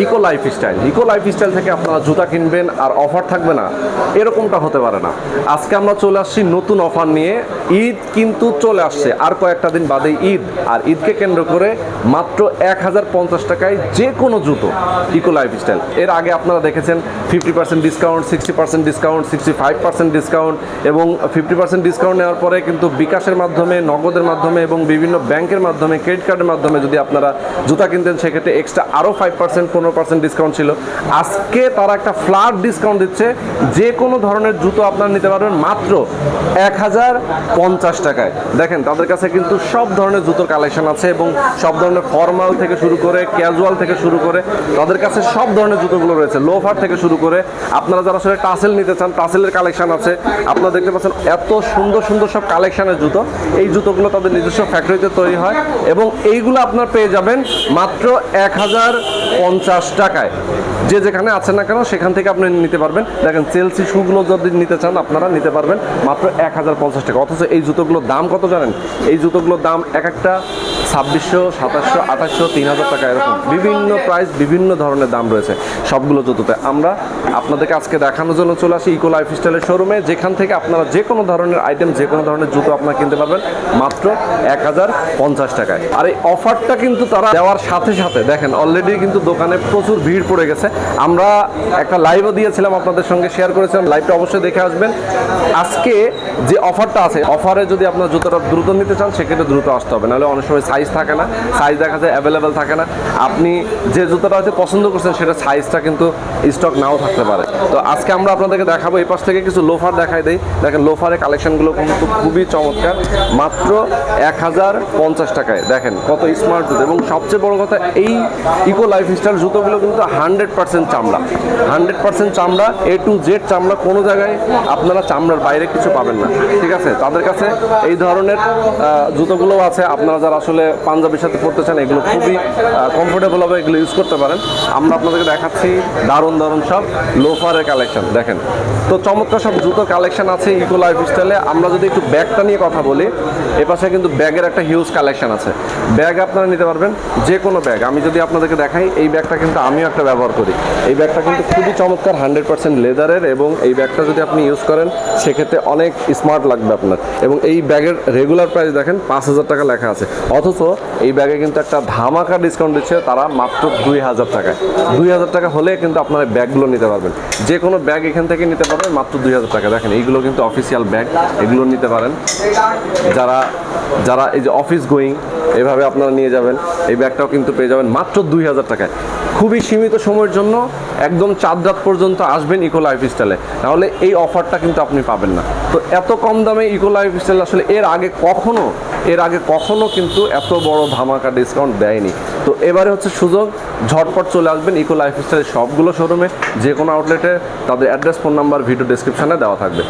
Eco lifestyle থেকে আপনারা জুতা কিনবেন আর অফার থাকবে না, এরকমটা হতে পারে না। আজকে আমরা চলে আসছি নতুন অফার নিয়ে। ঈদ কিন্তু চলে আসছে, আর কয়েকটা দিন বাদে ঈদ, আর ঈদকে কেন্দ্র করে মাত্র 1050 টাকায় যে কোনো জুতো ইকো লাইফস্টাইল। এর আগে আপনারা দেখেছেন 50% ডিসকাউন্ট, 60% ডিসকাউন্ট, 65% ডিসকাউন্ট এবং 50% ডিসকাউন্ট নেওয়ার পরে কিন্তু বিকাশের মাধ্যমে, নগদের মাধ্যমে এবং বিভিন্ন ব্যাংকের মাধ্যমে, ক্রেডিট কার্ডের মাধ্যমে যদি আপনারা জুতা কিনতেন সেক্ষেত্রে এক্সট্রা আরও 5% 15% ডিসকাউন্ট ছিল। আজকে তারা একটা ফ্ল্যাট ডিসকাউন্ট দিচ্ছে, যে কোনো ধরনের জুতো আপনারা নিতে পারবেন মাত্র 1050 টাকায়। দেখেন তাদের কাছে কিন্তু সব ধরনের জুতোর কালেকশন আছে এবং সব ধরনের ফর্মাল থেকে শুরু করে ক্যাজুয়াল থেকে শুরু করে তাদের কাছে সব ধরনের জুতোগুলো রয়েছে, লোফার থেকে শুরু করে আপনারা যারা আসলে টাসেল নিতে চান টাসেলের কালেকশন আছে। আপনারা দেখতে পাচ্ছেন এত সুন্দর সুন্দর সব কালেকশনের জুতো। এই জুতোগুলো তাদের নিজস্ব ফ্যাক্টরিতে তৈরি হয় এবং এইগুলো আপনারা পেয়ে যাবেন মাত্র 1050 টাকায়। যে যেখানে আছেন না কেন সেখান থেকে আপনি নিতে পারবেন। দেখেন চেলসি শুগুলো যদি নিতে চান আপনারা নিতে পারবেন মাত্র 1050 টাকা। অথচ এই জুতোগুলোর দাম কত জানেন? এই জুতোগুলোর দাম এক একটা 2600, 2700, 2800, 3000 টাকা, এরকম বিভিন্ন প্রাইস, বিভিন্ন ধরনের দাম রয়েছে সবগুলো জুতোতে। আমরা আপনাদেরকে আজকে দেখানোর জন্য চলে আসি ইকো লাইফস্টাইলের শোরুমে, যেখান থেকে আপনারা যে কোনো ধরনের আইটেম, যে কোনো ধরনের জুতো আপনারা কিনতে পারবেন মাত্র 1050 টাকায়। আর এই অফারটা কিন্তু তারা দেওয়ার সাথে সাথে দেখেন অলরেডি কিন্তু দোকানে প্রচুর ভিড় পড়ে গেছে। আমরা একটা লাইভও দিয়েছিলাম, আপনাদের সঙ্গে শেয়ার করেছিলাম, লাইভটা অবশ্যই দেখে আসবেন। আজকে যে অফারটা আছে, অফারে যদি আপনার জুতোটা দ্রুত নিতে চান সেক্ষেত্রে দ্রুত আসতে হবে, নাহলে অনেক সময় সাইজ থাকে না, সাইজ দেখা যায় অ্যাভেলেবেল থাকে না। আপনি যে জুতোটা হয়তো পছন্দ করছেন সেটা সাইজটা কিন্তু স্টক নাও থাকতে পারে। তো আজকে আমরা আপনাদেরকে দেখাবো, এই পাশ থেকে কিছু লোফার দেখাই দেই। দেখেন লোফারের কালেকশনগুলো কিন্তু খুবই চমৎকার, মাত্র 1050 টাকায়। দেখেন কত স্মার্ট জুতো এবং সবচেয়ে বড় কথা এই ইকো লাইফস্টাইল জুতোগুলো কিন্তু 100% চামড়া, 100% চামড়া, A to Z চামড়া, কোনো জায়গায় আপনারা চামড়ার বাইরে কিছু পাবেন না, ঠিক আছে? তাদের কাছে এই ধরনের জুতোগুলোও আছে। আপনারা যারা আসলে পাঞ্জাবির সাথে পড়তে চান এগুলো খুবই কমফোর্টেবল হবে, এগুলো ইউজ করতে পারেন। আমরা আপনাদেরকে দেখাচ্ছি দারুণ দারুণ সব লোফারের কালেকশন। দেখেন তো চমৎকার সব জুতোর কালেকশন আছে ইকো লাইফস্টাইলে। আমরা যদি একটু ব্যাগটা নিয়ে কথা বলি, এপাশে কিন্তু ব্যাগের একটা হিউজ কালেকশন আছে। ব্যাগ আপনারা নিতে পারবেন, যে কোনো ব্যাগ। আমি যদি আপনাদেরকে দেখাই, এই ব্যাগটা কিন্তু আমিও একটা ব্যবহার করি। এই ব্যাগটা কিন্তু খুবই চমৎকার, 100% লেদারের এবং এই ব্যাগটা যদি আপনি ইউজ করেন সেক্ষেত্রে অনেক স্মার্ট লাগবে আপনার। এবং এই ব্যাগের রেগুলার প্রাইস দেখেন 5000 টাকা লেখা আছে, অথচ এই ব্যাগে কিন্তু একটা ধামাকা ডিসকাউন্ট দিচ্ছে তারা মাত্র 2000 টাকায়। 2000 টাকা হলে কিন্তু আপনারা ব্যাগগুলো নিতে পারবেন, যে কোনো ব্যাগ এখান থেকে নিতে পারবেন মাত্র 2000 টাকা। দেখেন এইগুলো কিন্তু অফিসিয়াল ব্যাগ, এগুলো নিতে পারেন। যারা এই যে অফিস গোয়িং এভাবে আপনারা নিয়ে যাবেন, এই ব্যাগটাও কিন্তু পেয়ে যাবেন মাত্র 2000 টাকায়। খুবই সীমিত সময়ের জন্য একদম চাঁদ রাত পর্যন্ত আসবেন ইকো লাইফস্টাইলে, তাহলে এই অফারটা কিন্তু আপনি পাবেন না। তো এত কম দামে ইকো লাইফস্টাইল আসলে এর আগে কখনো কিন্তু এত বড় ধামাকা ডিসকাউন্ট দেয়নি। তো এবারে হচ্ছে সুযোগ, ঝটপট চলে আসবেন ইকো লাইফস্টাইলের সবগুলো শোরুমে, যে কোনো আউটলেটে। তাদের অ্যাড্রেস, ফোন নাম্বার ভিডিও ডেসক্রিপশনে দেওয়া থাকবে।